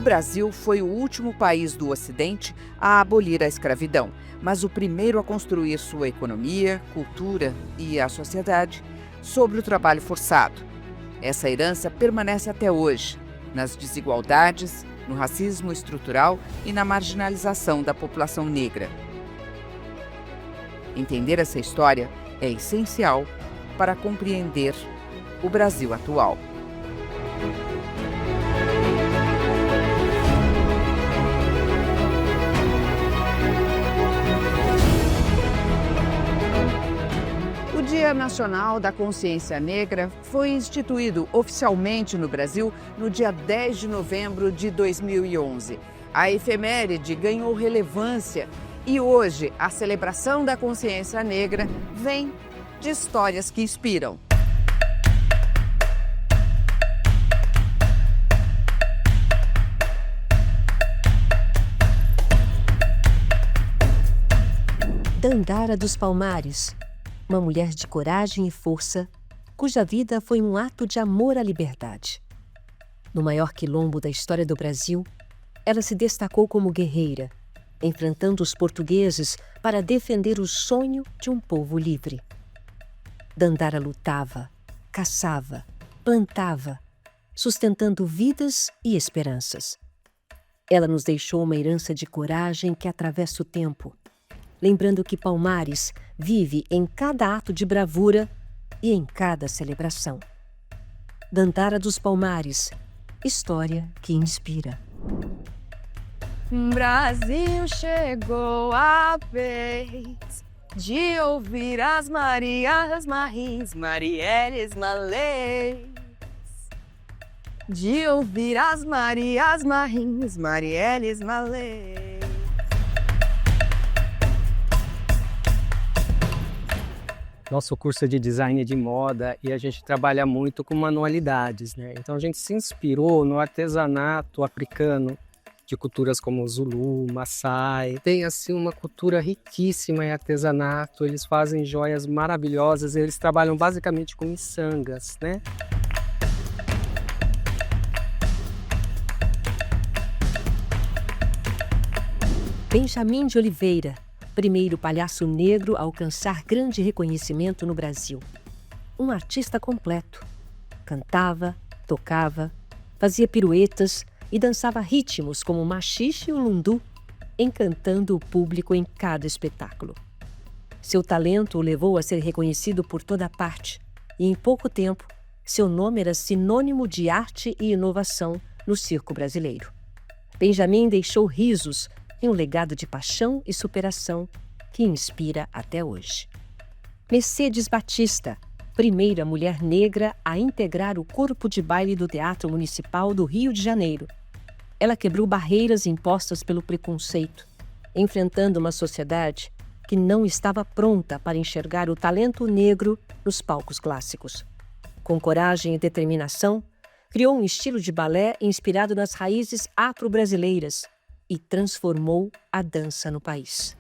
Brasil foi o último país do Ocidente a abolir a escravidão, mas o primeiro a construir sua economia, cultura e a sociedade sobre o trabalho forçado. Essa herança permanece até hoje, nas desigualdades, no racismo estrutural e na marginalização da população negra. Entender essa história é essencial para compreender o Brasil atual. O Dia Nacional da Consciência Negra foi instituído oficialmente no Brasil no dia 10 de novembro de 2011. A efeméride ganhou relevância e hoje a celebração da consciência negra vem de histórias que inspiram. Dandara dos Palmares, uma mulher de coragem e força, cuja vida foi um ato de amor à liberdade. No maior quilombo da história do Brasil, ela se destacou como guerreira, enfrentando os portugueses para defender o sonho de um povo livre. Dandara lutava, caçava, plantava, sustentando vidas e esperanças. Ela nos deixou uma herança de coragem que atravessa o tempo, lembrando que Palmares vive em cada ato de bravura e em cada celebração. Dandara dos Palmares, história que inspira. Brasil, chegou a vez de ouvir as Marias Marins, Marielles Malês. De ouvir as Marias Marins, Marielles Malês. Nosso curso é de design de moda e a gente trabalha muito com manualidades, né? Então a gente se inspirou no artesanato africano de culturas como Zulu, Maasai. Tem assim uma cultura riquíssima em artesanato, eles fazem joias maravilhosas, eles trabalham basicamente com miçangas, né? Benjamin de Oliveira, primeiro palhaço negro a alcançar grande reconhecimento no Brasil. Um artista completo. Cantava, tocava, fazia piruetas e dançava ritmos como o maxixe e o lundu, encantando o público em cada espetáculo. Seu talento o levou a ser reconhecido por toda parte e, em pouco tempo, seu nome era sinônimo de arte e inovação no circo brasileiro. Benjamin deixou risos e um legado de paixão e superação que inspira até hoje. Mercedes Batista, primeira mulher negra a integrar o corpo de baile do Teatro Municipal do Rio de Janeiro. Ela quebrou barreiras impostas pelo preconceito, enfrentando uma sociedade que não estava pronta para enxergar o talento negro nos palcos clássicos. Com coragem e determinação, criou um estilo de balé inspirado nas raízes afro-brasileiras e transformou a dança no país.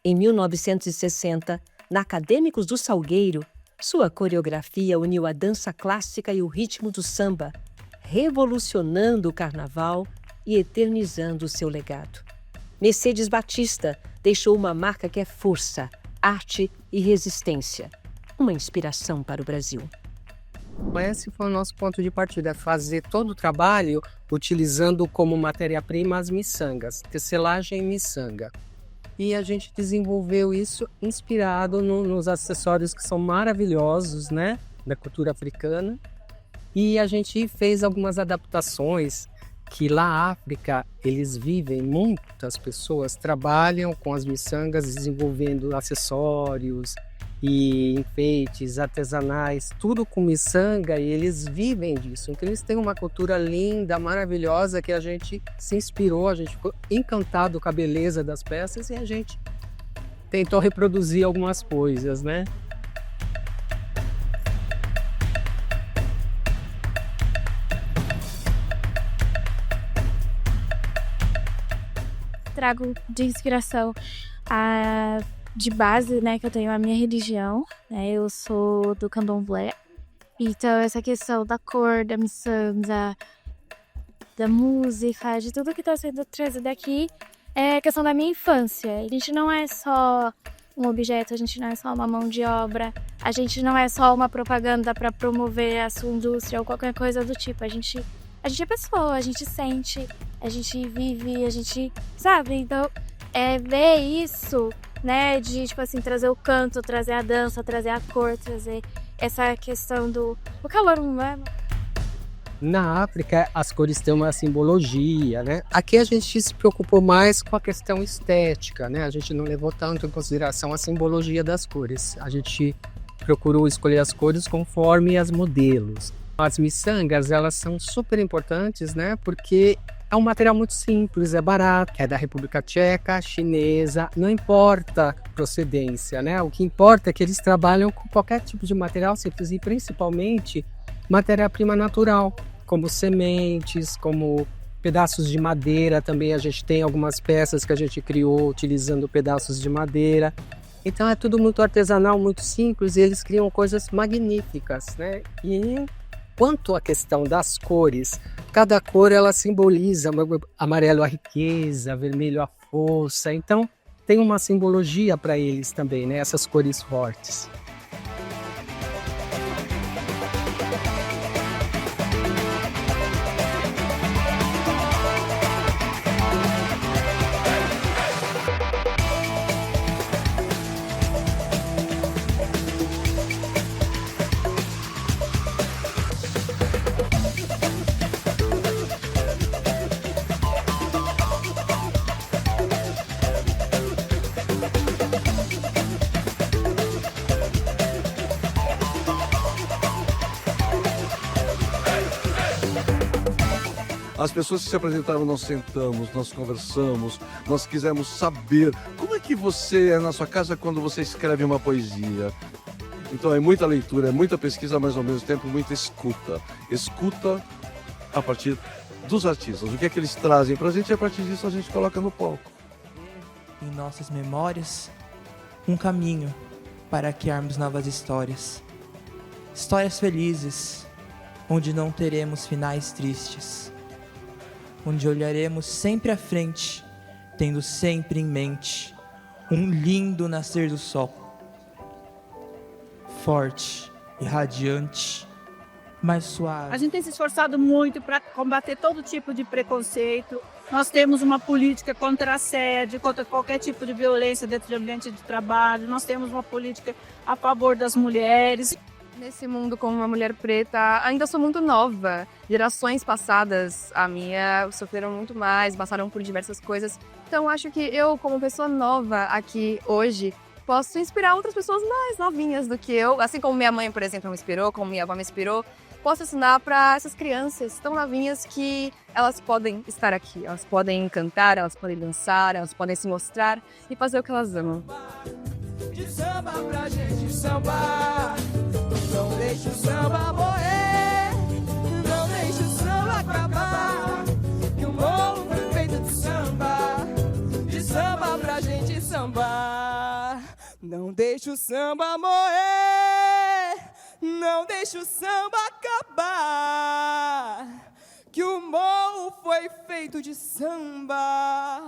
Em 1960, na Acadêmicos do Salgueiro, sua coreografia uniu a dança clássica e o ritmo do samba, revolucionando o carnaval e eternizando seu legado. Mercedes Batista deixou uma marca que é força, arte e resistência, uma inspiração para o Brasil. Esse foi o nosso ponto de partida, fazer todo o trabalho utilizando como matéria-prima as miçangas, tecelagem e miçanga. E a gente desenvolveu isso inspirado nos acessórios que são maravilhosos, né, da cultura africana. E a gente fez algumas adaptações que lá na África eles vivem, muitas pessoas trabalham com as miçangas desenvolvendo acessórios e enfeites artesanais, tudo com miçanga, e eles vivem disso. Então eles têm uma cultura linda, maravilhosa, que a gente se inspirou, a gente ficou encantado com a beleza das peças e a gente tentou reproduzir algumas coisas, né? Trago de inspiração de base, né, que eu tenho a minha religião, né, eu sou do candomblé, então essa questão da cor, da miçanga, da música, de tudo que está sendo trazido aqui, é a questão da minha infância. A gente não é só um objeto, a gente não é só uma mão de obra, a gente não é só uma propaganda para promover a sua indústria ou qualquer coisa do tipo. A gente é pessoa, a gente sente, a gente vive, a gente sabe. Então, ver isso, né, de tipo assim, trazer o canto, trazer a dança, trazer a cor, trazer essa questão do calor humano. Na África, as cores têm uma simbologia, né? Aqui a gente se preocupou mais com a questão estética, né? A gente não levou tanto em consideração a simbologia das cores. A gente procurou escolher as cores conforme as modelos. As miçangas, elas são super importantes, né? Porque é um material muito simples, é barato, é da República Tcheca, chinesa, não importa a procedência, né? O que importa é que eles trabalham com qualquer tipo de material simples e principalmente matéria-prima natural, como sementes, como pedaços de madeira. Também a gente tem algumas peças que a gente criou utilizando pedaços de madeira. Então é tudo muito artesanal, muito simples, e eles criam coisas magníficas, né? E quanto à questão das cores, cada cor ela simboliza, amarelo a riqueza, vermelho a força. Então tem uma simbologia para eles também, né? Essas cores fortes. As pessoas que se apresentaram, nós sentamos, nós conversamos, nós quisemos saber como é que você é na sua casa quando você escreve uma poesia. Então é muita leitura, é muita pesquisa, mas ao mesmo tempo muita escuta. Escuta a partir dos artistas. O que é que eles trazem pra gente e a partir disso a gente coloca no palco. Em nossas memórias, um caminho para criarmos novas histórias. Histórias felizes, onde não teremos finais tristes. Onde olharemos sempre à frente, tendo sempre em mente um lindo nascer do sol. Forte e radiante, mais suave. A gente tem se esforçado muito para combater todo tipo de preconceito. Nós temos uma política contra a assédio, contra qualquer tipo de violência dentro do ambiente de trabalho. Nós temos uma política a favor das mulheres. Nesse mundo, como uma mulher preta, ainda sou muito nova. Gerações passadas, a minha, sofreram muito mais, passaram por diversas coisas. Então, acho que eu, como pessoa nova aqui hoje, posso inspirar outras pessoas mais novinhas do que eu. Assim como minha mãe, por exemplo, me inspirou, como minha avó me inspirou. Posso ensinar para essas crianças tão novinhas que elas podem estar aqui. Elas podem cantar, elas podem dançar, elas podem se mostrar e fazer o que elas amam. De samba pra gente sambar. Não deixe o samba morrer, não deixe o samba acabar. Que o morro foi feito de samba pra gente sambar. Não deixe o samba morrer, não deixe o samba acabar. Que o morro foi feito de samba.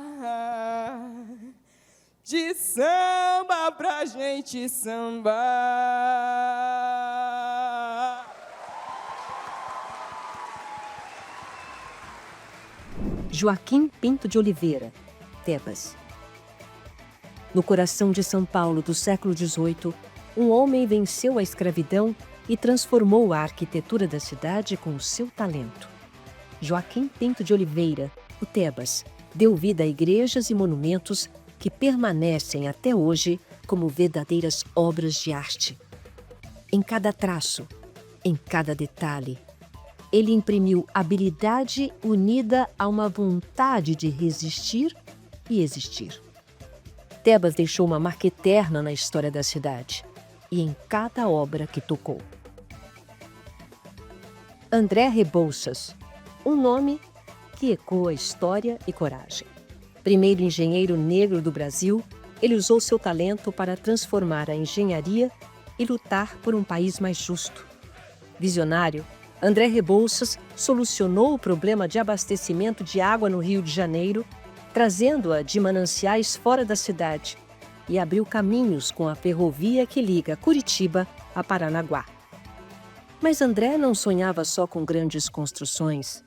De samba pra gente sambar. Joaquim Pinto de Oliveira, Tebas. No coração de São Paulo do século XVIII, um homem venceu a escravidão e transformou a arquitetura da cidade com o seu talento. Joaquim Pinto de Oliveira, o Tebas, deu vida a igrejas e monumentos que permanecem até hoje como verdadeiras obras de arte. Em cada traço, em cada detalhe, ele imprimiu habilidade unida a uma vontade de resistir e existir. Tebas deixou uma marca eterna na história da cidade e em cada obra que tocou. André Rebouças, um nome que ecoa história e coragem. Primeiro engenheiro negro do Brasil, ele usou seu talento para transformar a engenharia e lutar por um país mais justo. Visionário, André Rebouças solucionou o problema de abastecimento de água no Rio de Janeiro, trazendo-a de mananciais fora da cidade, e abriu caminhos com a ferrovia que liga Curitiba a Paranaguá. Mas André não sonhava só com grandes construções.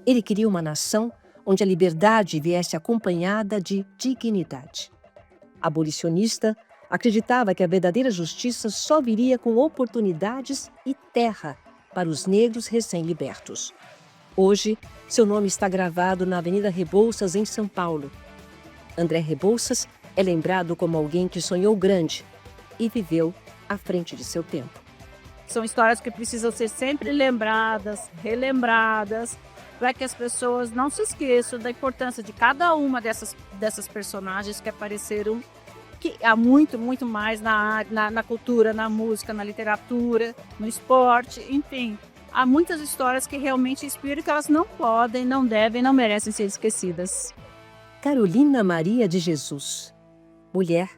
Ele queria uma nação onde a liberdade viesse acompanhada de dignidade. Abolicionista, acreditava que a verdadeira justiça só viria com oportunidades e terra para os negros recém-libertos. Hoje, seu nome está gravado na Avenida Rebouças, em São Paulo. André Rebouças é lembrado como alguém que sonhou grande e viveu à frente de seu tempo. São histórias que precisam ser sempre lembradas, relembradas, para que as pessoas não se esqueçam da importância de cada uma dessas personagens que apareceram, que há muito mais na cultura, na música, na literatura, no esporte, enfim. Há muitas histórias que realmente inspiram, que elas não podem, não devem, não merecem ser esquecidas. Carolina Maria de Jesus. Mulher,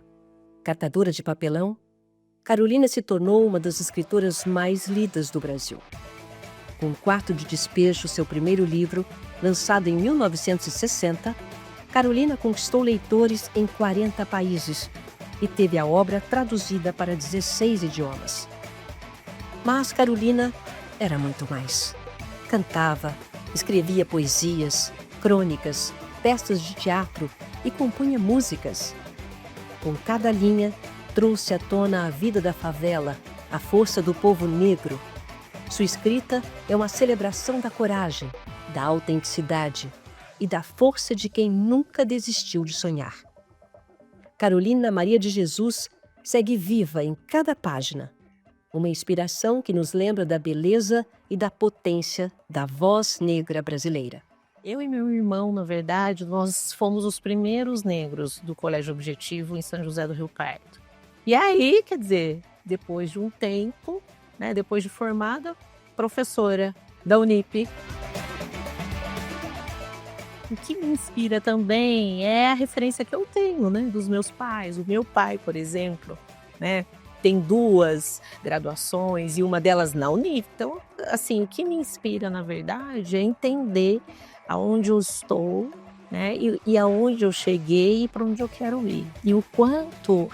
catadora de papelão, Carolina se tornou uma das escritoras mais lidas do Brasil. Com O Quarto de Despejo, seu primeiro livro, lançado em 1960, Carolina conquistou leitores em 40 países e teve a obra traduzida para 16 idiomas. Mas Carolina era muito mais. Cantava, escrevia poesias, crônicas, peças de teatro e compunha músicas. Com cada linha, trouxe à tona a vida da favela, a força do povo negro. Sua escrita é uma celebração da coragem, da autenticidade e da força de quem nunca desistiu de sonhar. Carolina Maria de Jesus segue viva em cada página, uma inspiração que nos lembra da beleza e da potência da voz negra brasileira. Eu e meu irmão, na verdade, nós fomos os primeiros negros do Colégio Objetivo em São José do Rio Pardo. E aí, quer dizer, depois de um tempo, né, depois de formada, professora da Unip. O que me inspira também é a referência que eu tenho, né, dos meus pais. O meu pai, por exemplo, né, tem 2 graduações e uma delas na Unip. Então, assim, o que me inspira, na verdade, é entender aonde eu estou, né, e aonde eu cheguei e para onde eu quero ir. E o quanto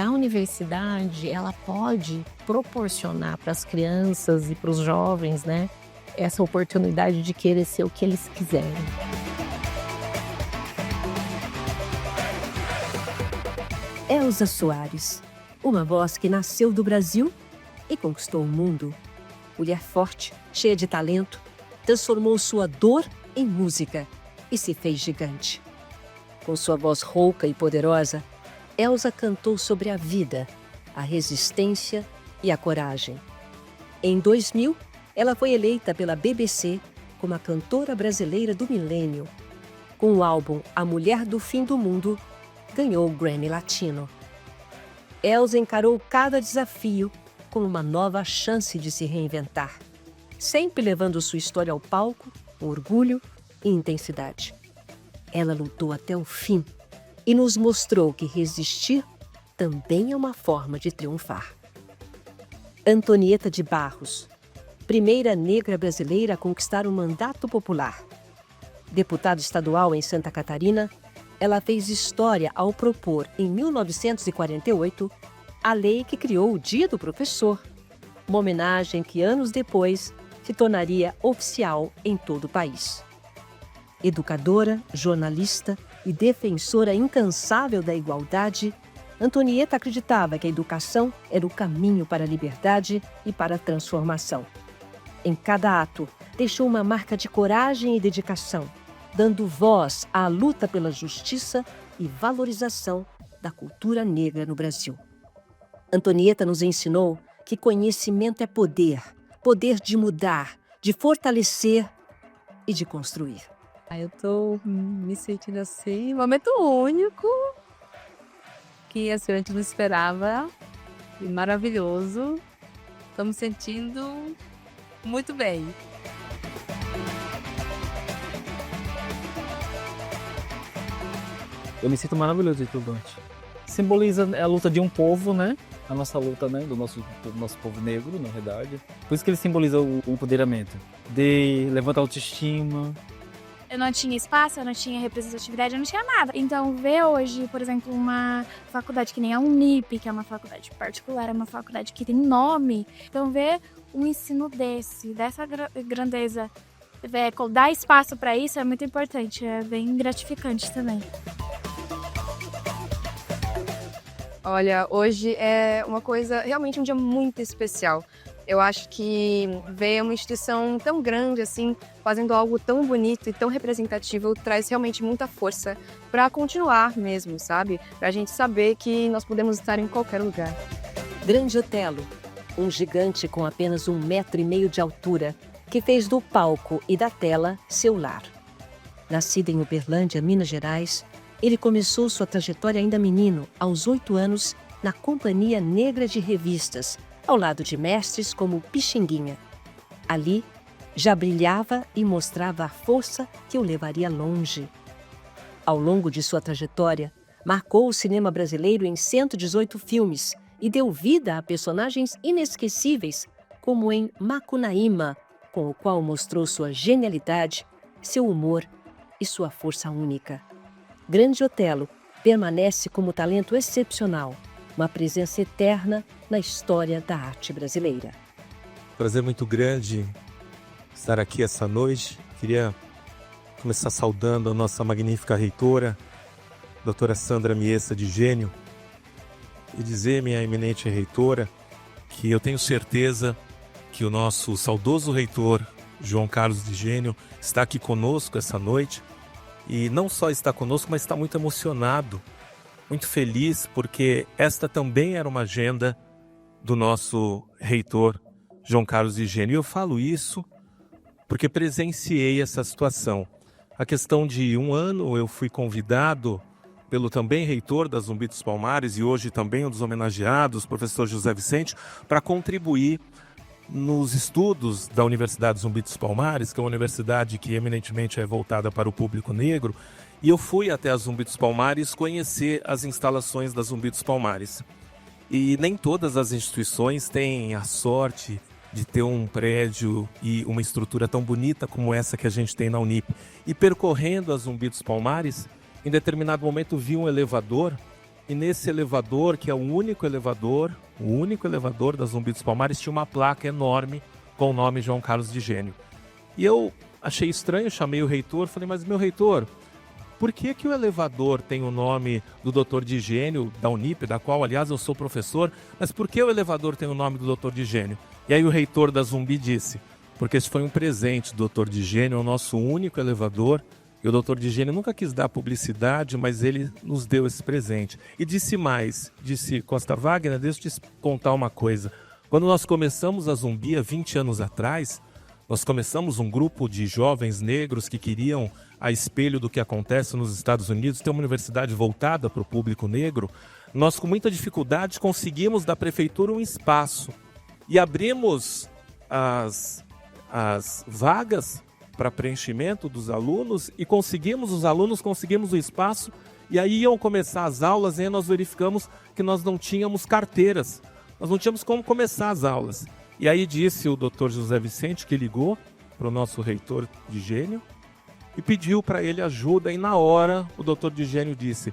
a universidade ela pode proporcionar para as crianças e para os jovens, né, essa oportunidade de querer ser o que eles quiserem. Elza Soares, uma voz que nasceu do Brasil e conquistou o mundo. Mulher forte, cheia de talento, transformou sua dor em música e se fez gigante. Com sua voz rouca e poderosa, Elza cantou sobre a vida, a resistência e a coragem. Em 2000, ela foi eleita pela BBC como a cantora brasileira do milênio. Com o álbum A Mulher do Fim do Mundo, ganhou o Grammy Latino. Elza encarou cada desafio como uma nova chance de se reinventar, sempre levando sua história ao palco com orgulho e intensidade. Ela lutou até o fim e nos mostrou que resistir também é uma forma de triunfar. Antonieta de Barros, primeira negra brasileira a conquistar o mandato popular. Deputada estadual em Santa Catarina, ela fez história ao propor, em 1948, a lei que criou o Dia do Professor, uma homenagem que anos depois se tornaria oficial em todo o país. Educadora, jornalista e defensora incansável da igualdade, Antonieta acreditava que a educação era o caminho para a liberdade e para a transformação. Em cada ato, deixou uma marca de coragem e dedicação, dando voz à luta pela justiça e valorização da cultura negra no Brasil. Antonieta nos ensinou que conhecimento é poder, poder de mudar, de fortalecer e de construir. Eu tô me sentindo assim, um momento único, que assim, a gente não esperava, e maravilhoso. Tô me sentindo muito bem. Eu me sinto maravilhoso de tudo. Simboliza a luta de um povo, né? a nossa luta, né, do nosso povo negro, na verdade. Por isso que ele simboliza o empoderamento, de levantar a autoestima. Eu não tinha espaço, eu não tinha representatividade, eu não tinha nada. Então, ver hoje, por exemplo, uma faculdade que nem a Unip, que é uma faculdade particular, é uma faculdade que tem nome. Então, ver um ensino dessa grandeza, dar espaço para isso é muito importante, é bem gratificante também. Olha, hoje é uma coisa, realmente um dia muito especial. Eu acho que ver uma instituição tão grande assim, fazendo algo tão bonito e tão representativo, traz realmente muita força para continuar mesmo, sabe? Para a gente saber que nós podemos estar em qualquer lugar. Grande Otelo, um gigante com apenas 1,5 metro de altura, que fez do palco e da tela seu lar. Nascido em Uberlândia, Minas Gerais, ele começou sua trajetória ainda menino, aos 8 anos, na Companhia Negra de Revistas, ao lado de mestres como Pixinguinha. Ali, já brilhava e mostrava a força que o levaria longe. Ao longo de sua trajetória, marcou o cinema brasileiro em 118 filmes e deu vida a personagens inesquecíveis, como em Macunaíma, com o qual mostrou sua genialidade, seu humor e sua força única. Grande Otelo permanece como talento excepcional, uma presença eterna na história da arte brasileira. Prazer muito grande estar aqui essa noite. Queria começar saudando a nossa magnífica reitora, doutora Sandra Miessa de Gênio, e dizer, minha eminente reitora, que eu tenho certeza que o nosso saudoso reitor, João Carlos de Gênio, está aqui conosco essa noite, e não só está conosco, mas está muito emocionado, muito feliz, porque esta também era uma agenda do nosso reitor, João Carlos de Gênio. E eu falo isso porque presenciei essa situação. A questão de 1 ano eu fui convidado pelo também reitor da Zumbi dos Palmares e hoje também um dos homenageados, professor José Vicente, para contribuir nos estudos da Universidade Zumbi dos Palmares, que é uma universidade que eminentemente é voltada para o público negro, e eu fui até a Zumbi dos Palmares conhecer as instalações da Zumbi dos Palmares. E nem todas as instituições têm a sorte de ter um prédio e uma estrutura tão bonita como essa que a gente tem na Unip. E percorrendo a Zumbi dos Palmares, em determinado momento vi um elevador, e nesse elevador, que é o único elevador da Zumbi dos Palmares, tinha uma placa enorme com o nome João Carlos de Gênio. E eu achei estranho, chamei o reitor, falei, mas meu reitor, por que o elevador tem o nome do doutor de Gênio, da Unip, da qual, aliás, eu sou professor, mas por que o elevador tem o nome do doutor de Gênio? E aí o reitor da Zumbi disse, porque esse foi um presente do doutor de Gênio, é o nosso único elevador, e o doutor de Gênio nunca quis dar publicidade, mas ele nos deu esse presente. E disse mais, disse, Costa Wagner, deixa eu te contar uma coisa. Quando nós começamos a Zumbi, há 20 anos atrás, nós começamos um grupo de jovens negros que queriam, a espelho do que acontece nos Estados Unidos, ter uma universidade voltada para o público negro. Nós, com muita dificuldade, conseguimos da prefeitura um espaço e abrimos as vagas para preenchimento dos alunos e conseguimos o espaço, e aí iam começar as aulas e aí nós verificamos que nós não tínhamos carteiras, nós não tínhamos como começar as aulas. E aí disse o doutor José Vicente, que ligou para o nosso reitor de Gênio e pediu para ele ajuda, e na hora o doutor de Gênio disse,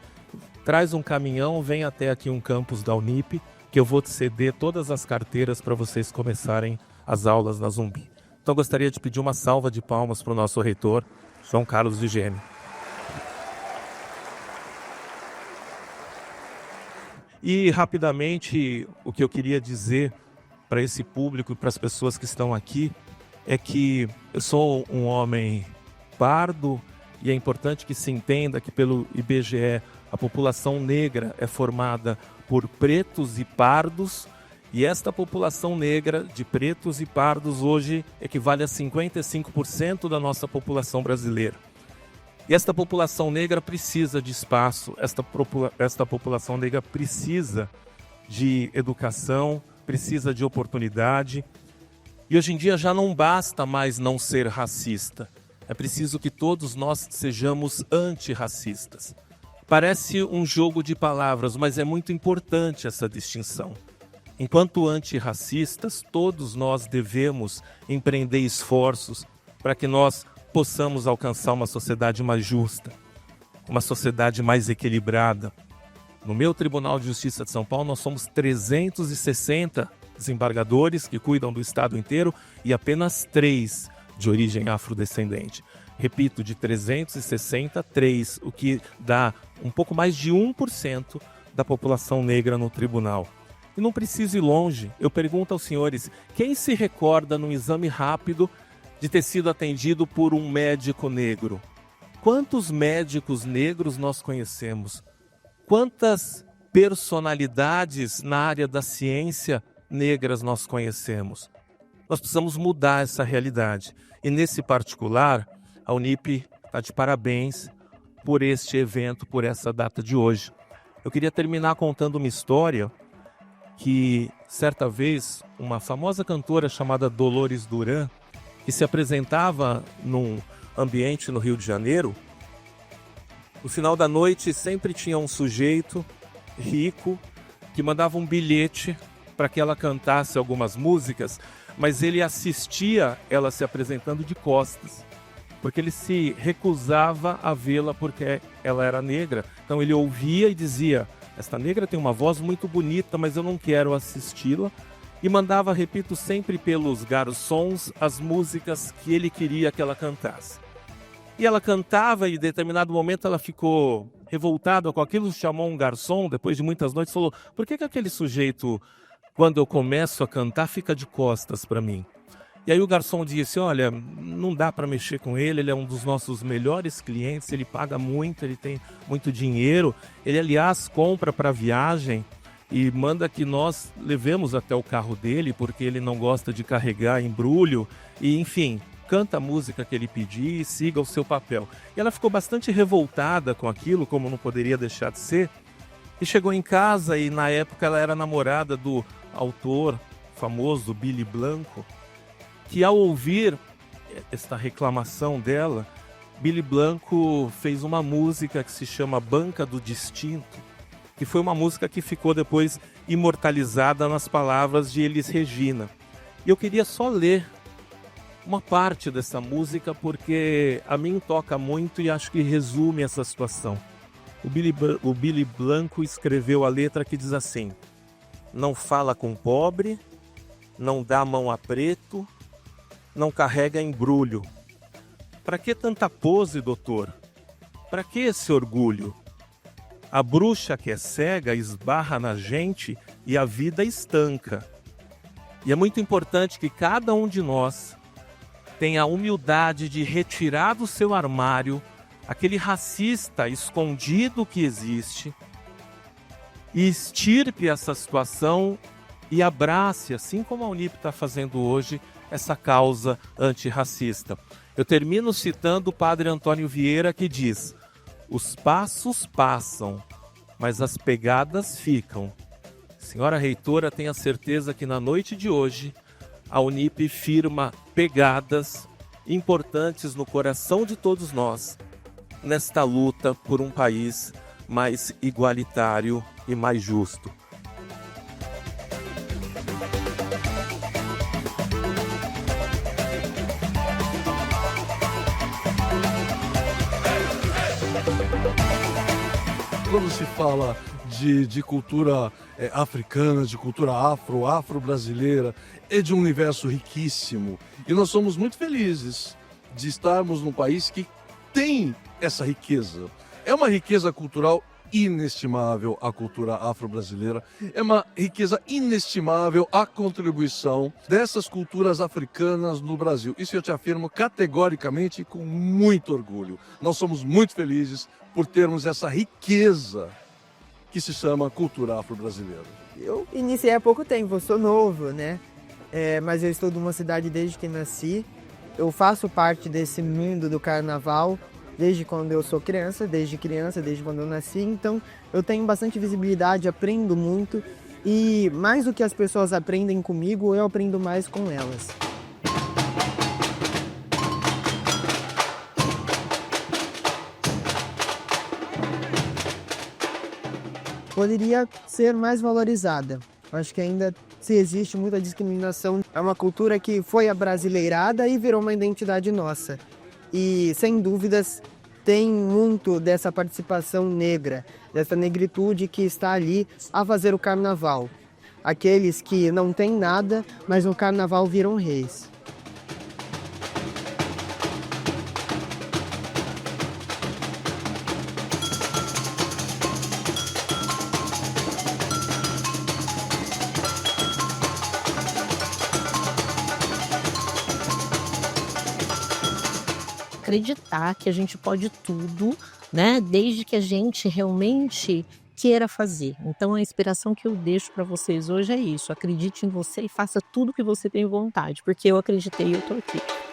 traz um caminhão, vem até aqui um campus da Unip, que eu vou te ceder todas as carteiras para vocês começarem as aulas na Zumbi. Então gostaria de pedir uma salva de palmas para o nosso reitor, João Carlos de Gênio. E rapidamente o que eu queria dizer para esse público e para as pessoas que estão aqui é que eu sou um homem pardo e é importante que se entenda que pelo IBGE a população negra é formada por pretos e pardos. E esta população negra de pretos e pardos hoje equivale a 55% da nossa população brasileira. E esta população negra precisa de espaço, esta população negra precisa de educação, precisa de oportunidade. E hoje em dia já não basta mais não ser racista. É preciso que todos nós sejamos antirracistas. Parece um jogo de palavras, mas é muito importante essa distinção. Enquanto antirracistas, todos nós devemos empreender esforços para que nós possamos alcançar uma sociedade mais justa, uma sociedade mais equilibrada. No meu Tribunal de Justiça de São Paulo, nós somos 360 desembargadores que cuidam do estado inteiro e apenas 3 de origem afrodescendente. Repito, de 360, 3, o que dá um pouco mais de 1% da população negra no tribunal. E não preciso ir longe, eu pergunto aos senhores, quem se recorda num exame rápido de ter sido atendido por um médico negro? Quantos médicos negros nós conhecemos? Quantas personalidades na área da ciência negras nós conhecemos? Nós precisamos mudar essa realidade. E nesse particular, a Unip está de parabéns por este evento, por essa data de hoje. Eu queria terminar contando uma história que, certa vez, uma famosa cantora chamada Dolores Duran, que se apresentava num ambiente no Rio de Janeiro, no final da noite sempre tinha um sujeito rico que mandava um bilhete para que ela cantasse algumas músicas, mas ele assistia ela se apresentando de costas, porque ele se recusava a vê-la porque ela era negra. Então ele ouvia e dizia: esta negra tem uma voz muito bonita, mas eu não quero assisti-la. E mandava, repito, sempre pelos garçons as músicas que ele queria que ela cantasse. E ela cantava e em determinado momento ela ficou revoltada com aquilo, chamou um garçom, depois de muitas noites, falou: por que aquele sujeito, quando eu começo a cantar, fica de costas para mim? E aí o garçom disse: olha, não dá para mexer com ele, ele é um dos nossos melhores clientes, ele paga muito, ele tem muito dinheiro, ele aliás compra para viagem e manda que nós levemos até o carro dele, porque ele não gosta de carregar embrulho, e enfim, canta a música que ele pedir e siga o seu papel. E ela ficou bastante revoltada com aquilo, como não poderia deixar de ser, e chegou em casa e na época ela era namorada do autor famoso Billy Blanco, que ao ouvir esta reclamação dela, Billy Blanco fez uma música que se chama Banca do Distinto, que foi uma música que ficou depois imortalizada nas palavras de Elis Regina. E eu queria só ler uma parte dessa música porque a mim toca muito e acho que resume essa situação. O Billy Blanco escreveu a letra que diz assim: não fala com pobre, não dá mão a preto, não carrega embrulho. Pra que tanta pose, doutor? Pra que esse orgulho? A bruxa que é cega esbarra na gente e a vida estanca. E é muito importante que cada um de nós tenha a humildade de retirar do seu armário aquele racista escondido que existe e extirpe essa situação e abrace, assim como a Unip está fazendo hoje, essa causa antirracista. Eu termino citando o padre Antônio Vieira, que diz: os passos passam, mas as pegadas ficam. Senhora reitora, tenha certeza que na noite de hoje a Unip firma pegadas importantes no coração de todos nós nesta luta por um país mais igualitário e mais justo. Quando se fala de cultura africana, de cultura afro-brasileira, é de um universo riquíssimo. E nós somos muito felizes de estarmos num país que tem essa riqueza. É uma riqueza cultural inestimável a cultura afro-brasileira, é uma riqueza inestimável a contribuição dessas culturas africanas no Brasil. Isso eu te afirmo categoricamente e com muito orgulho. Nós somos muito felizes por termos essa riqueza que se chama cultura afro-brasileira. Eu iniciei há pouco tempo, eu sou novo, né? Mas eu estou numa cidade desde que nasci. Eu faço parte desse mundo do carnaval desde quando eu sou criança, desde quando eu nasci. Então eu tenho bastante visibilidade, aprendo muito. E mais do que as pessoas aprendem comigo, eu aprendo mais com elas. Poderia ser mais valorizada. Eu acho que ainda se existe muita discriminação. É uma cultura que foi abrasileirada e virou uma identidade nossa. E, sem dúvidas, tem muito dessa participação negra, dessa negritude que está ali a fazer o carnaval. Aqueles que não têm nada, mas no carnaval viram reis. Acreditar que a gente pode tudo, né? Desde que a gente realmente queira fazer. Então a inspiração que eu deixo para vocês hoje é isso: acredite em você e faça tudo que você tem vontade, porque eu acreditei e eu tô aqui.